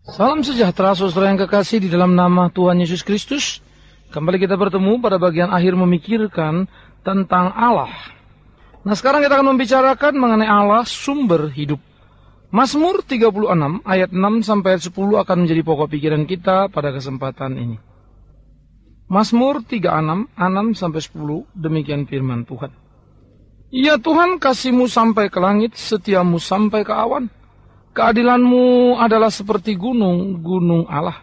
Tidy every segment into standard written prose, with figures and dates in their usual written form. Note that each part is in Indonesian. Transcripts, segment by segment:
Salam sejahtera saudara yang kekasih di dalam nama Tuhan Yesus Kristus. Kembali kita bertemu pada bagian akhir memikirkan tentang Allah. Nah, sekarang kita akan membicarakan mengenai Allah sumber hidup. Mazmur 36 ayat 6 sampai 10 akan menjadi pokok pikiran kita pada kesempatan ini. Mazmur 36 6 sampai 10, demikian firman Tuhan. Ya Tuhan, kasih-Mu sampai ke langit, setia-Mu sampai ke awan. Keadilan-Mu adalah seperti gunung-gunung Allah.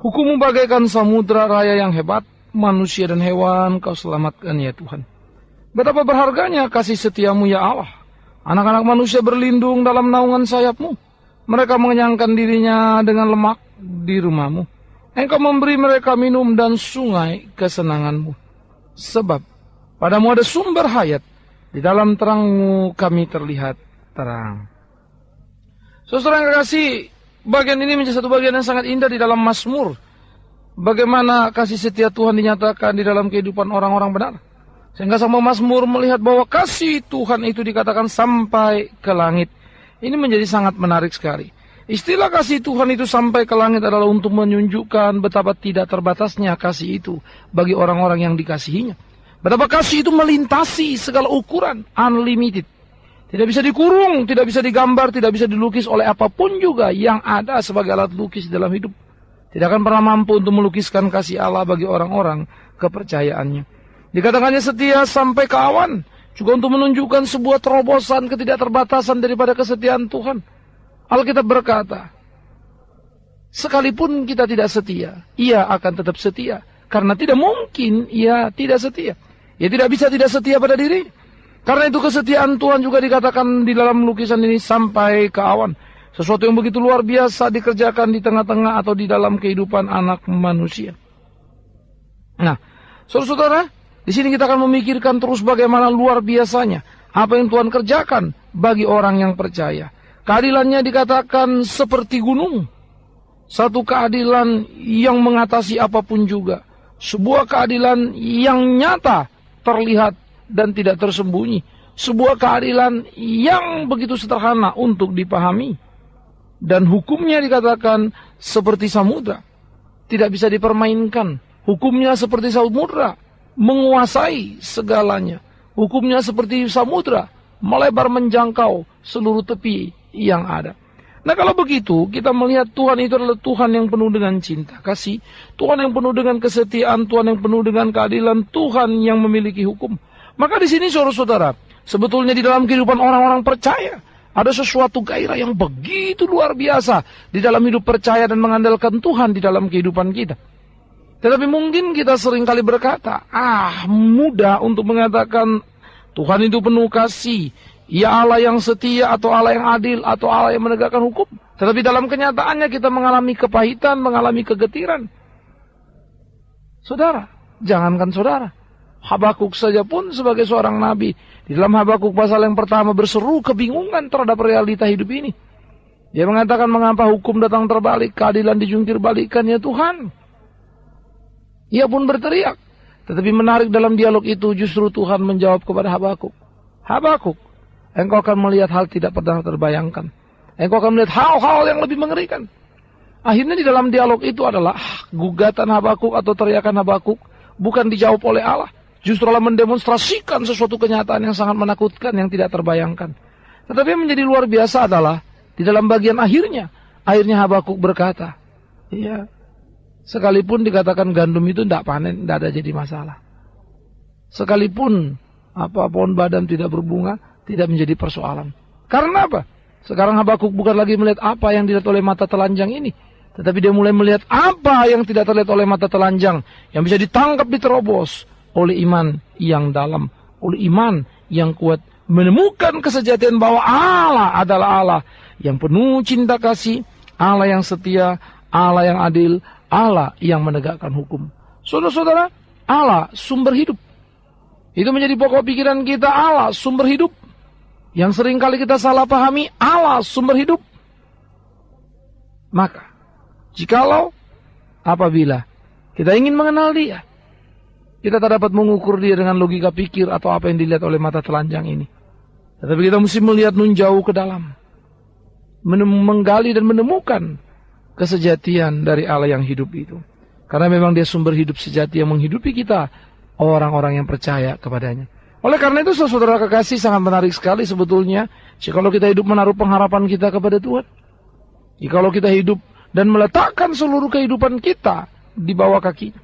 Hukum-Mu bagaikan samudra raya yang hebat. Manusia dan hewan Kau selamatkan ya Tuhan. Betapa berharganya kasih setia-Mu ya Allah. Anak-anak manusia berlindung dalam naungan sayap-Mu. Mereka mengenyangkan dirinya dengan lemak di rumah-Mu. Engkau memberi mereka minum dan sungai kesenangan-Mu. Sebab padamu ada sumber hayat. Di dalam terang-Mu kami terlihat terang. Saudara yang kekasih, bagian ini menjadi satu bagian yang sangat indah di dalam Mazmur. Bagaimana kasih setia Tuhan dinyatakan di dalam kehidupan orang-orang benar. Sehingga sama Mazmur melihat bahwa kasih Tuhan itu dikatakan sampai ke langit. Ini menjadi sangat menarik sekali. Istilah kasih Tuhan itu sampai ke langit adalah untuk menunjukkan betapa tidak terbatasnya kasih itu bagi orang-orang yang dikasihinya. Betapa kasih itu melintasi segala ukuran, unlimited. Tidak bisa dikurung, tidak bisa digambar, tidak bisa dilukis oleh apapun juga yang ada sebagai alat lukis dalam hidup. Tidak akan pernah mampu untuk melukiskan kasih Allah bagi orang-orang kepercayaannya. Dikatakannya setia sampai ke awan, juga untuk menunjukkan sebuah terobosan ketidakterbatasan daripada kesetiaan Tuhan. Alkitab berkata, sekalipun kita tidak setia, Ia akan tetap setia. Karena tidak mungkin Ia tidak setia. Ia tidak bisa tidak setia pada diri. Karena itu kesetiaan Tuhan juga dikatakan di dalam lukisan ini sampai ke awan. Sesuatu yang begitu luar biasa dikerjakan di tengah-tengah atau di dalam kehidupan anak manusia. Nah, saudara-saudara, di sini kita akan memikirkan terus bagaimana luar biasanya apa yang Tuhan kerjakan bagi orang yang percaya. Keadilannya dikatakan seperti gunung. Satu keadilan yang mengatasi apapun juga. Sebuah keadilan yang nyata, terlihat, dan tidak tersembunyi. Sebuah keadilan yang begitu sederhana untuk dipahami. Dan hukumnya dikatakan seperti samudra. Tidak bisa dipermainkan. Hukumnya seperti samudra, menguasai segalanya. Hukumnya seperti samudra, melebar menjangkau seluruh tepi yang ada. Nah, kalau begitu, kita melihat Tuhan itu adalah Tuhan yang penuh dengan cinta kasih. Tuhan yang penuh dengan kesetiaan, Tuhan yang penuh dengan keadilan, Tuhan yang memiliki hukum. Maka di sini saudara-saudara, sebetulnya di dalam kehidupan orang-orang percaya, ada sesuatu gairah yang begitu luar biasa di dalam hidup percaya dan mengandalkan Tuhan di dalam kehidupan kita. Tetapi mungkin kita seringkali berkata, mudah untuk mengatakan Tuhan itu penuh kasih, Ia Allah yang setia atau Allah yang adil atau Allah yang menegakkan hukum. Tetapi dalam kenyataannya kita mengalami kepahitan, mengalami kegetiran. Saudara, jangankan saudara, Habakuk saja pun sebagai seorang nabi, di dalam Habakuk pasal yang pertama berseru kebingungan terhadap realita hidup ini. Dia mengatakan, mengapa hukum datang terbalik, keadilan dijungkir balikkan ya Tuhan. Ia pun berteriak. Tetapi menarik dalam dialog itu justru Tuhan menjawab kepada Habakuk. Habakuk, engkau akan melihat hal tidak pernah terbayangkan. Engkau akan melihat hal-hal yang lebih mengerikan. Akhirnya di dalam dialog itu adalah gugatan Habakuk atau teriakan Habakuk bukan dijawab oleh Allah. Justru Allah mendemonstrasikan sesuatu kenyataan yang sangat menakutkan yang tidak terbayangkan. Tetapi yang menjadi luar biasa adalah di dalam bagian akhirnya Habakuk berkata, iya, sekalipun dikatakan gandum itu tidak panen, tidak ada jadi masalah. Sekalipun pohon badam tidak berbunga, tidak menjadi persoalan. Karena apa? Sekarang Habakuk bukan lagi melihat apa yang dilihat oleh mata telanjang ini, tetapi dia mulai melihat apa yang tidak terlihat oleh mata telanjang, yang bisa ditangkap, diterobos oleh iman yang dalam, oleh iman yang kuat, menemukan kesejatian bahwa Allah adalah Allah yang penuh cinta kasih, Allah yang setia, Allah yang adil, Allah yang menegakkan hukum. Saudara-saudara, Allah sumber hidup. Itu menjadi pokok pikiran kita, Allah sumber hidup. Yang seringkali kita salah pahami, Allah sumber hidup. Maka, jikalau apabila kita ingin mengenal Dia, kita tak dapat mengukur Dia dengan logika pikir atau apa yang dilihat oleh mata telanjang ini. Tetapi kita mesti melihat nun jauh ke dalam, menggali dan menemukan kesejatian dari Allah yang hidup itu. Karena memang dia sumber hidup sejati yang menghidupi kita, orang-orang yang percaya kepadanya. Oleh karena itu, saudara kekasih, sangat menarik sekali sebetulnya jikalau kita hidup menaruh pengharapan kita kepada Tuhan. Jikalau kita hidup dan meletakkan seluruh kehidupan kita di bawah kakinya.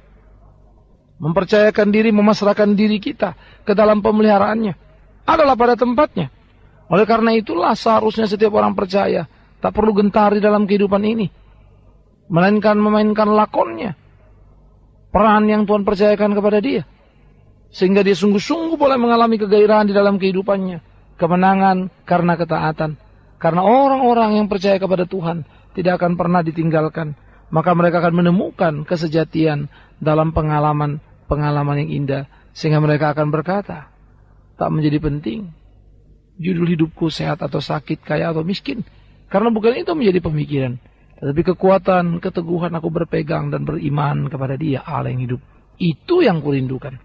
Mempercayakan diri, memasrahkan diri kita ke dalam pemeliharaannya adalah pada tempatnya. Oleh karena itulah seharusnya setiap orang percaya tak perlu gentar di dalam kehidupan ini, melainkan memainkan lakonnya, peran yang Tuhan percayakan kepada dia, sehingga dia sungguh-sungguh boleh mengalami kegairahan di dalam kehidupannya, kemenangan karena ketaatan. Karena orang-orang yang percaya kepada Tuhan tidak akan pernah ditinggalkan, maka mereka akan menemukan kesejatian dalam pengalaman yang indah, sehingga mereka akan berkata, tak menjadi penting judul hidupku sehat atau sakit, kaya atau miskin, karena bukan itu menjadi pemikiran. Tetapi kekuatan, keteguhan aku berpegang dan beriman kepada Dia, Allah yang hidup. Itu yang kurindukan.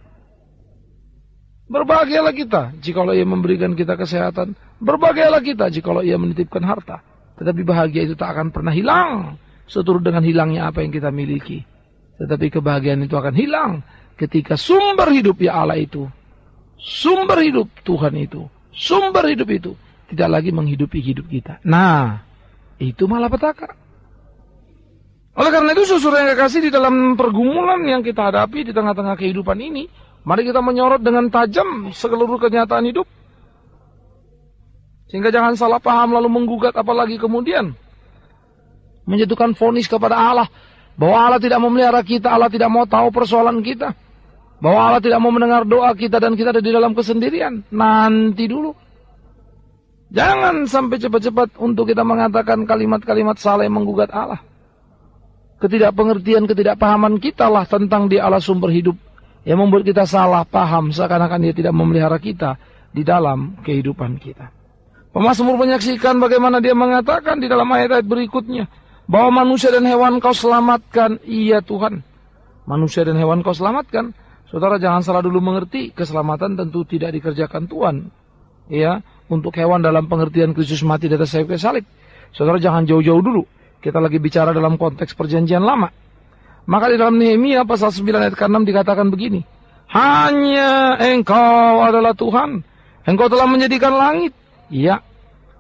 Berbahagialah kita jikalau Ia memberikan kita kesehatan. Berbahagialah kita jikalau Ia menitipkan harta. Tetapi bahagia itu tak akan pernah hilang seturut dengan hilangnya apa yang kita miliki. Tetapi kebahagiaan itu akan hilang ketika sumber hidup ya Allah itu, sumber hidup Tuhan itu, sumber hidup itu tidak lagi menghidupi hidup kita. Nah, itu malapetaka. Oleh karena itu, saudara yang kekasih, di dalam pergumulan yang kita hadapi di tengah-tengah kehidupan ini, mari kita menyorot dengan tajam seluruh kenyataan hidup. Sehingga jangan salah paham lalu menggugat, apalagi kemudian menjatuhkan vonis kepada Allah, bahwa Allah tidak memelihara kita, Allah tidak mau tahu persoalan kita, bahwa Allah tidak mau mendengar doa kita dan kita ada di dalam kesendirian. Nanti dulu. Jangan sampai cepat-cepat untuk kita mengatakan kalimat-kalimat salah yang menggugat Allah. Ketidakpengertian, ketidakpahaman kita lah tentang Dia Allah sumber hidup yang membuat kita salah paham seakan-akan Dia tidak memelihara kita di dalam kehidupan kita. Pemazmur menyaksikan bagaimana dia mengatakan di dalam ayat-ayat berikutnya bahwa manusia dan hewan Kau selamatkan, iya Tuhan. Manusia dan hewan Kau selamatkan. Saudara jangan salah dulu mengerti, keselamatan tentu tidak dikerjakan Tuhan. Ya, untuk hewan dalam pengertian Kristus mati di atas kayu salib. Saudara jangan jauh-jauh dulu. Kita lagi bicara dalam konteks perjanjian lama. Maka di dalam Nehemia pasal 9 ayat 6 dikatakan begini. Hanya Engkau adalah Tuhan. Engkau telah menjadikan langit. Ya,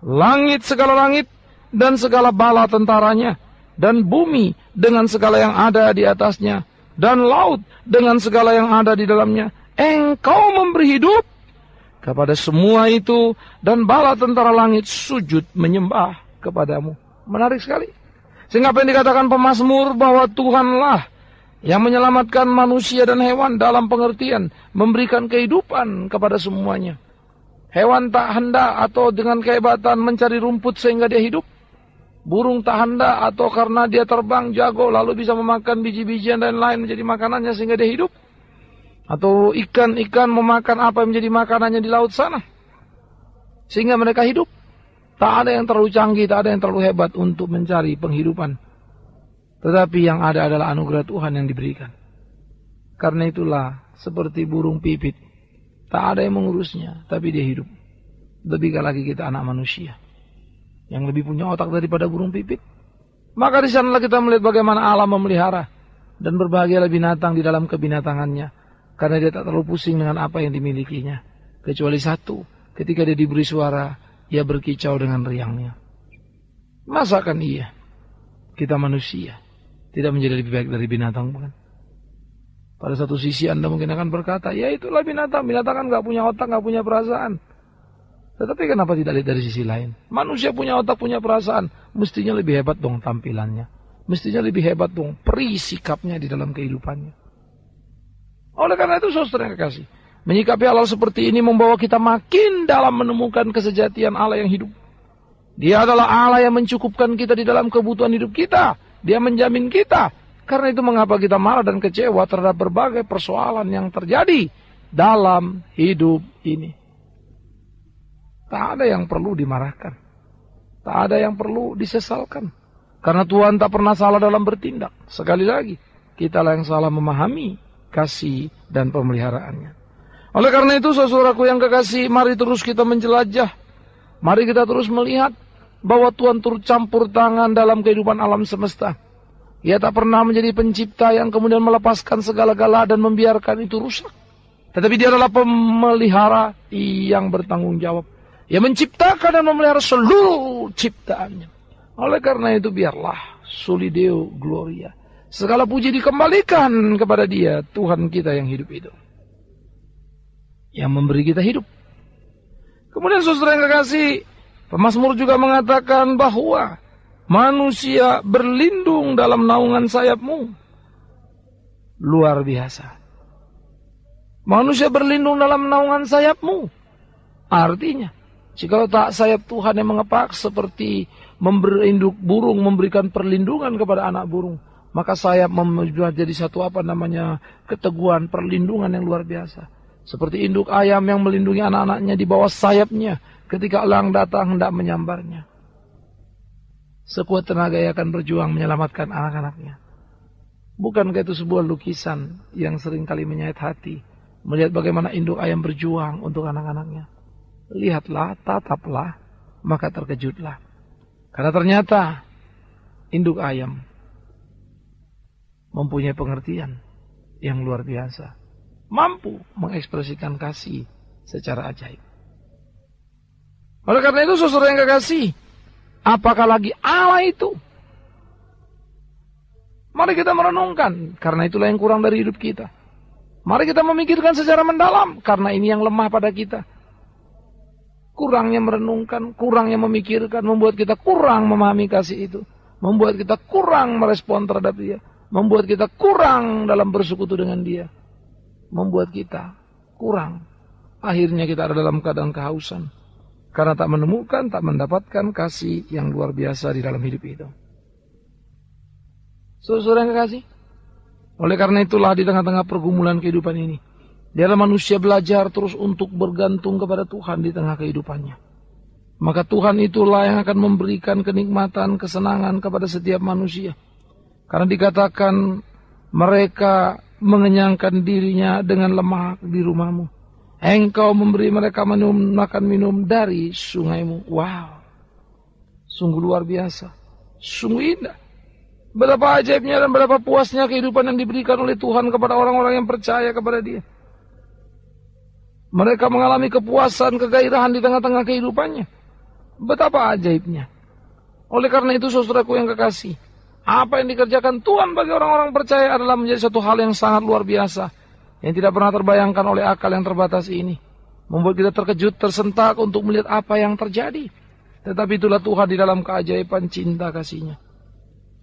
langit segala langit dan segala bala tentaranya. Dan bumi dengan segala yang ada di atasnya. Dan laut dengan segala yang ada di dalamnya. Engkau memberi hidup kepada semua itu. Dan bala tentara langit sujud menyembah kepadamu. Menarik sekali. Sehingga apa yang dikatakan pemazmur bahwa Tuhanlah yang menyelamatkan manusia dan hewan dalam pengertian memberikan kehidupan kepada semuanya. Hewan tak hendak atau dengan kehebatan mencari rumput sehingga dia hidup. Burung tak hendak atau karena dia terbang jago lalu bisa memakan biji-bijian dan lain menjadi makanannya sehingga dia hidup. Atau ikan-ikan memakan apa yang menjadi makanannya di laut sana sehingga mereka hidup. Tak ada yang terlalu canggih, tak ada yang terlalu hebat untuk mencari penghidupan. Tetapi yang ada adalah anugerah Tuhan yang diberikan. Karena itulah seperti burung pipit. Tak ada yang mengurusnya, tapi dia hidup. Lebih lagi kita anak manusia yang lebih punya otak daripada burung pipit. Maka di sanalah kita melihat bagaimana Allah memelihara dan berbahagialah binatang di dalam kebinatangannya. Karena dia tak terlalu pusing dengan apa yang dimilikinya. Kecuali satu, ketika dia diberi suara, ia berkicau dengan riangnya. Masakan iya, kita manusia, tidak menjadi lebih baik dari binatang bukan? Pada satu sisi Anda mungkin akan berkata, ya itulah binatang. Binatang kan gak punya otak, gak punya perasaan. Tetapi kenapa tidak lihat dari sisi lain? Manusia punya otak, punya perasaan. Mestinya lebih hebat dong tampilannya. Mestinya lebih hebat dong peri sikapnya di dalam kehidupannya. Oleh karena itu saudara yang kekasih, menyikapi hal seperti ini membawa kita makin dalam menemukan kesejatian Allah yang hidup. Dia adalah Allah yang mencukupkan kita di dalam kebutuhan hidup kita. Dia menjamin kita. Karena itu mengapa kita marah dan kecewa terhadap berbagai persoalan yang terjadi dalam hidup ini. Tak ada yang perlu dimarahkan. Tak ada yang perlu disesalkan. Karena Tuhan tak pernah salah dalam bertindak. Sekali lagi, kitalah yang salah memahami kasih dan pemeliharaannya. Oleh karena itu, saudaraku yang kekasih, mari terus kita menjelajah. Mari kita terus melihat bahwa Tuhan turut campur tangan dalam kehidupan alam semesta. Ia tak pernah menjadi pencipta yang kemudian melepaskan segala-gala dan membiarkan itu rusak. Tetapi dia adalah pemelihara yang bertanggung jawab. Ia menciptakan dan memelihara seluruh ciptaannya. Oleh karena itu biarlah soli Deo gloria. Segala puji dikembalikan kepada dia, Tuhan kita yang hidup itu. Yang memberi kita hidup. Kemudian saudara yang kekasih, pemazmur juga mengatakan bahwa manusia berlindung dalam naungan sayapmu. Luar biasa. Manusia berlindung dalam naungan sayapmu. Artinya, jika tak sayap Tuhan yang mengepak seperti induk burung memberikan perlindungan kepada anak burung, maka sayap menjadi satu keteguhan, perlindungan yang luar biasa. Seperti induk ayam yang melindungi anak-anaknya di bawah sayapnya ketika elang datang hendak menyambarnya. Sekuat tenaga ia akan berjuang menyelamatkan anak-anaknya. Bukankah itu sebuah lukisan yang seringkali menyayat hati, melihat bagaimana induk ayam berjuang untuk anak-anaknya. Lihatlah, tataplah, maka terkejutlah. Karena ternyata induk ayam mempunyai pengertian yang luar biasa. Mampu mengekspresikan kasih secara ajaib. Oleh karena itu saudara yang kekasih, apakah lagi Allah itu? Mari kita merenungkan, karena itulah yang kurang dari hidup kita. Mari kita memikirkan secara mendalam, karena ini yang lemah pada kita. Kurangnya merenungkan, kurangnya memikirkan, membuat kita kurang memahami kasih itu. Membuat kita kurang merespon terhadap dia. Membuat kita kurang dalam bersekutu dengan dia. Membuat kita kurang. Akhirnya kita ada dalam keadaan kehausan. Karena tak menemukan, tak mendapatkan kasih yang luar biasa di dalam hidup itu. Saudara yang kekasih, oleh karena itulah di tengah-tengah pergumulan kehidupan ini, biarlah manusia belajar terus untuk bergantung kepada Tuhan di tengah kehidupannya. Maka Tuhan itulah yang akan memberikan kenikmatan, kesenangan kepada setiap manusia. Karena dikatakan mereka mengenyangkan dirinya dengan lemak di rumahmu. Engkau memberi mereka makan minum dari sungaimu. Wow, sungguh luar biasa, sungguh indah. Betapa ajaibnya dan betapa puasnya kehidupan yang diberikan oleh Tuhan kepada orang-orang yang percaya kepada dia. Mereka mengalami kepuasan, kegairahan di tengah-tengah kehidupannya. Betapa ajaibnya. Oleh karena itu saudaraku yang kekasih, apa yang dikerjakan Tuhan bagi orang-orang percaya adalah menjadi satu hal yang sangat luar biasa, yang tidak pernah terbayangkan oleh akal yang terbatas ini. Membuat kita terkejut, tersentak untuk melihat apa yang terjadi. Tetapi itulah Tuhan di dalam keajaiban cinta kasih-Nya.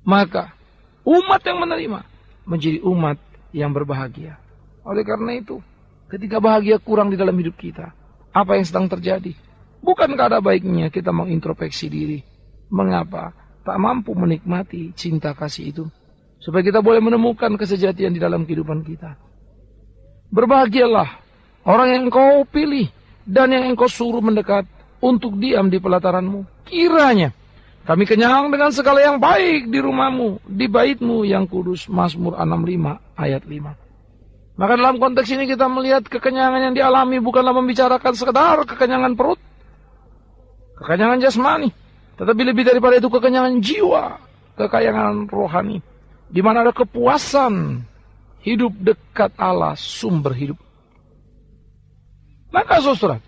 Maka umat yang menerima menjadi umat yang berbahagia. Oleh karena itu, ketika bahagia kurang di dalam hidup kita, apa yang sedang terjadi? Bukankah ada baiknya kita mengintrospeksi diri? Mengapa tak mampu menikmati cinta kasih itu? Supaya kita boleh menemukan kesejatian di dalam kehidupan kita. Berbahagialah orang yang engkau pilih dan yang engkau suruh mendekat untuk diam di pelataranmu. Kiranya kami kenyang dengan segala yang baik di rumahmu, di baitmu yang kudus. Mazmur 65 ayat 5. Maka dalam konteks ini kita melihat kekenyangan yang dialami bukanlah membicarakan sekedar kekenyangan perut, kekenyangan jasmani, tetapi lebih daripada itu kekenyangan jiwa, kekenyangan rohani, di mana ada kepuasan hidup dekat Allah, sumber hidup. Maka saudara,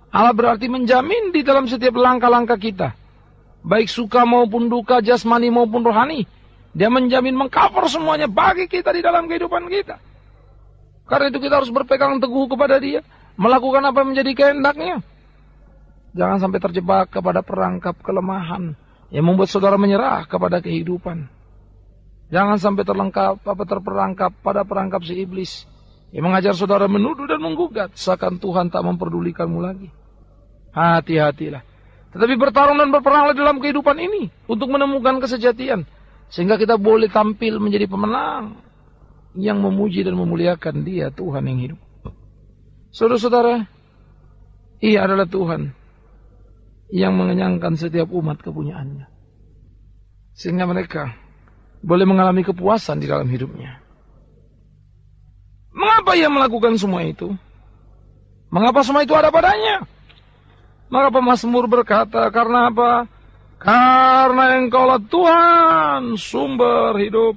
Allah berarti menjamin di dalam setiap langkah-langkah kita, baik suka maupun duka, jasmani maupun rohani. Dia menjamin mengcover semuanya bagi kita di dalam kehidupan kita. Karena itu kita harus berpegang teguh kepada dia, melakukan apa yang menjadi kehendaknya. Jangan sampai terjebak kepada perangkap kelemahan yang membuat saudara menyerah kepada kehidupan. Jangan sampai terperangkap pada perangkap si iblis yang mengajar saudara menuduh dan menggugat seakan Tuhan tak memperdulikanmu lagi. Hati-hatilah. Tetapi bertarung dan berperanglah dalam kehidupan ini untuk menemukan kesejatian. Sehingga kita boleh tampil menjadi pemenang yang memuji dan memuliakan dia, Tuhan yang hidup. Saudara-saudara, ia adalah Tuhan yang mengenyangkan setiap umat kepunyaannya. Sehingga mereka boleh mengalami kepuasan di dalam hidupnya. Mengapa ia melakukan semua itu? Mengapa semua itu ada padanya? Maka pemazmur berkata, karena apa? Karena Engkaulah Tuhan, sumber hidup.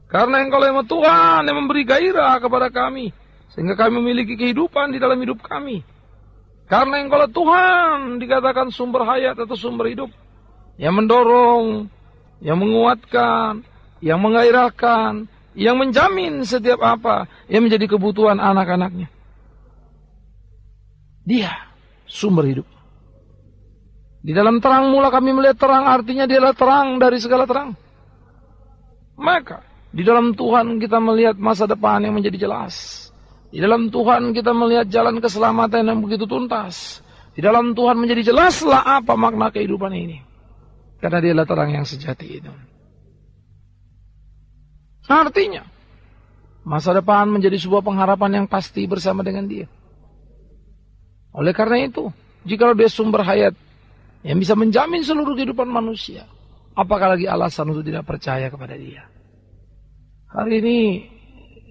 Karena Engkaulah Tuhan yang memberi gairah kepada kami, sehingga kami memiliki kehidupan di dalam hidup kami. Karena Engkaulah Tuhan, dikatakan sumber hayat atau sumber hidup, yang mendorong, yang menguatkan, yang menggairahkan, yang menjamin setiap apa yang menjadi kebutuhan anak-anaknya. Dia sumber hidup. Di dalam terang mula kami melihat terang, artinya dia adalah terang dari segala terang. Maka di dalam Tuhan kita melihat masa depan yang menjadi jelas. Di dalam Tuhan kita melihat jalan keselamatan yang begitu tuntas. Di dalam Tuhan menjadi jelaslah apa makna kehidupan ini. Karena dia adalah terang yang sejati itu. Artinya masa depan menjadi sebuah pengharapan yang pasti bersama dengan dia. Oleh karena itu, jika dia sumber hayat yang bisa menjamin seluruh kehidupan manusia, apakah lagi alasan untuk tidak percaya kepada dia? Hari ini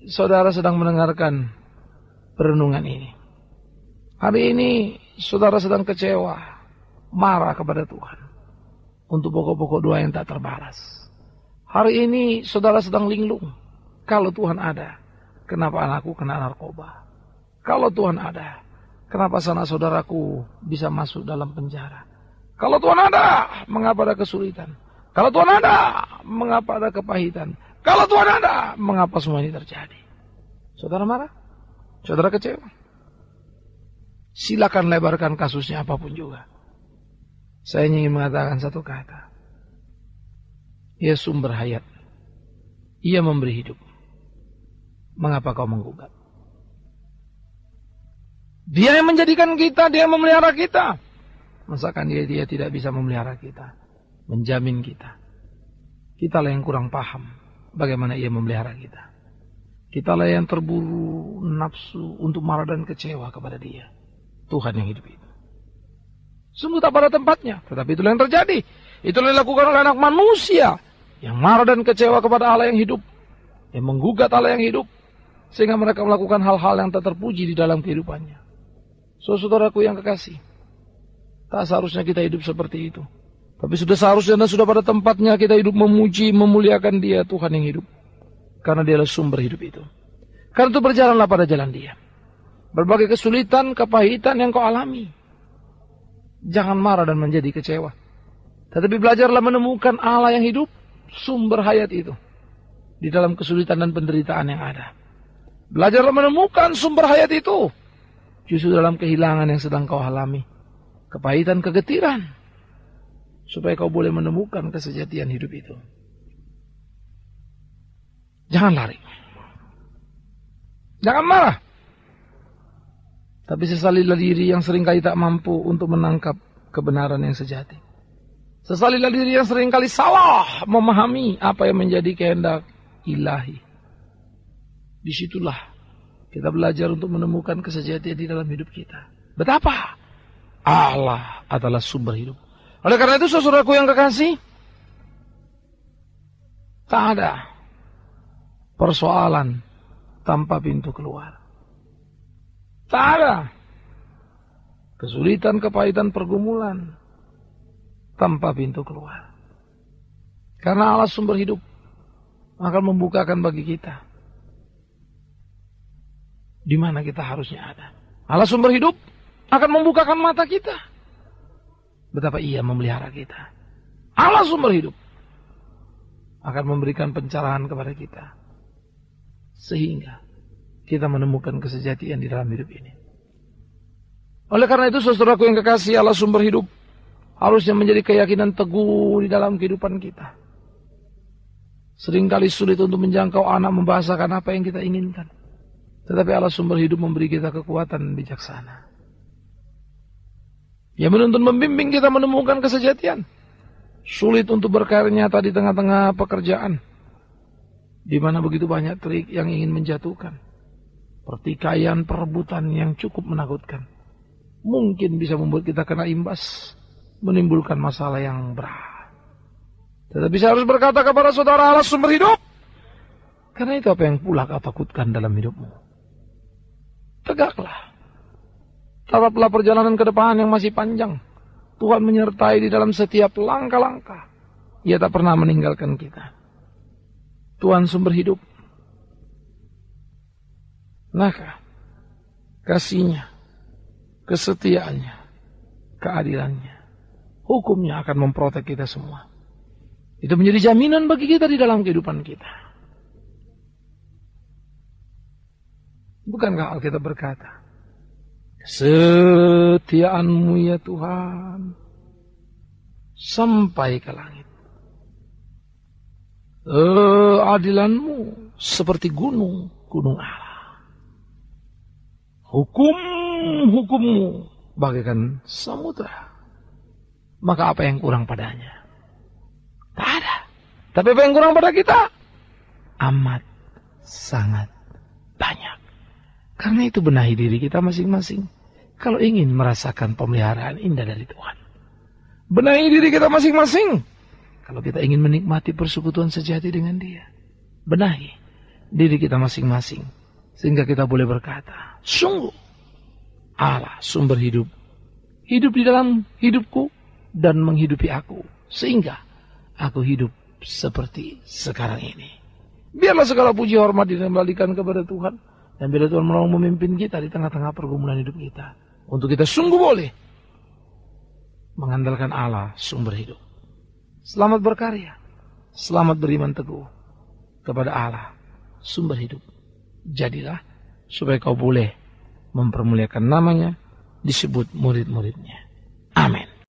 saudara sedang mendengarkan perenungan ini. Hari ini saudara sedang kecewa, marah kepada Tuhan untuk pokok-pokok doa yang tak terbalas. Hari ini saudara sedang linglung. Kalau Tuhan ada, kenapa anakku kena narkoba? Kalau Tuhan ada, kenapa sanak saudaraku bisa masuk dalam penjara? Kalau Tuhan ada, mengapa ada kesulitan? Kalau Tuhan ada, mengapa ada kepahitan? Kalau Tuhan ada, mengapa semua ini terjadi? Saudara marah? Saudara kecewa? Silakan lebarkan kasusnya apapun juga. Saya ingin mengatakan satu kata. Ia sumber hayat. Ia memberi hidup. Mengapa kau menggugat? Dia yang menjadikan kita, dia yang memelihara kita. Masakan dia tidak bisa memelihara kita, menjamin kita. Kitalah yang kurang paham bagaimana ia memelihara kita. Kitalah yang terburu nafsu untuk marah dan kecewa kepada dia. Tuhan yang hidup itu. Sungguh tak pada tempatnya, tetapi itulah yang terjadi. Itulah yang dilakukan oleh anak manusia yang marah dan kecewa kepada Allah yang hidup, yang menggugat Allah yang hidup, sehingga mereka melakukan hal-hal yang tak terpuji di dalam kehidupannya. Saudaraku yang kekasih, tak seharusnya kita hidup seperti itu. Tapi sudah seharusnya dan sudah pada tempatnya kita hidup memuji, memuliakan dia, Tuhan yang hidup. Karena dia adalah sumber hidup itu. Karena itu berjalanlah pada jalan dia. Berbagai kesulitan, kepahitan yang kau alami, jangan marah dan menjadi kecewa. Tetapi belajarlah menemukan Allah yang hidup, sumber hayat itu, di dalam kesulitan dan penderitaan yang ada. Belajarlah menemukan sumber hayat itu, justru dalam kehilangan yang sedang kau alami. Kepahitan, kegetiran, supaya kau boleh menemukan kesejatian hidup itu. Jangan lari. Jangan marah. Tapi sesalilah diri yang seringkali tak mampu untuk menangkap kebenaran yang sejati. Sesalilah diri yang seringkali salah memahami apa yang menjadi kehendak ilahi. Disitulah kita belajar untuk menemukan kesejatian di dalam hidup kita. Betapa Allah adalah sumber hidup. Oleh karena itu saudaraku yang kekasih, tak ada persoalan tanpa pintu keluar. Tak ada kesulitan, kepahitan, pergumulan tanpa pintu keluar. Karena Allah sumber hidup akan membukakan bagi kita di mana kita harusnya ada. Allah sumber hidup akan membukakan mata kita. Betapa ia memelihara kita. Allah sumber hidup akan memberikan pencerahan kepada kita, sehingga kita menemukan kesejatian di dalam hidup ini. Oleh karena itu saudaraku yang kekasih, Allah sumber hidup harusnya menjadi keyakinan teguh di dalam kehidupan kita. Seringkali sulit untuk menjangkau anak membahasakan apa yang kita inginkan. Tetapi Allah sumber hidup memberi kita kekuatan bijaksana. Yang menuntun membimbing kita menemukan kesejatian. Sulit untuk berkarir nyata di tengah-tengah pekerjaan, di mana begitu banyak trik yang ingin menjatuhkan. Pertikaian, perebutan yang cukup menakutkan. Mungkin bisa membuat kita kena imbas, menimbulkan masalah yang berat. Tetapi saya harus berkata kepada saudara, Allah sumber hidup. Karena itu apa yang pula kau takutkan dalam hidupmu. Tegaklah. Tataplah perjalanan ke depan yang masih panjang. Tuhan menyertai di dalam setiap langkah-langkah. Ia tak pernah meninggalkan kita. Tuhan sumber hidup. Maka kasih-Nya, kesetiaannya, keadilannya, hukumnya akan memprotek kita semua. Itu menjadi jaminan bagi kita di dalam kehidupan kita. Bukankah Alkitab berkata, kesetiaan-Mu ya Tuhan sampai ke langit. Keadilan-Mu seperti gunung-gunung Allah. Hukum-hukum-Mu bagaikan samudra. Maka apa yang kurang padanya? Tak ada. Tapi apa yang kurang pada kita? Amat sangat banyak. Karena itu benahi diri kita masing-masing. Kalau ingin merasakan pemeliharaan indah dari Tuhan. Benahi diri kita masing-masing. Kalau kita ingin menikmati persekutuan sejati dengan Dia. Benahi diri kita masing-masing. Sehingga kita boleh berkata, sungguh Allah sumber hidup. Hidup di dalam hidupku dan menghidupi aku. Sehingga aku hidup seperti sekarang ini. Biarlah segala puji hormat dikembalikan kepada Tuhan. Dan bila Tuhan mau memimpin kita di tengah-tengah pergumulan hidup kita. Untuk kita sungguh boleh mengandalkan Allah sumber hidup. Selamat berkarya. Selamat beriman teguh kepada Allah sumber hidup. Jadilah supaya kau boleh mempermuliakan namanya, disebut murid-muridnya.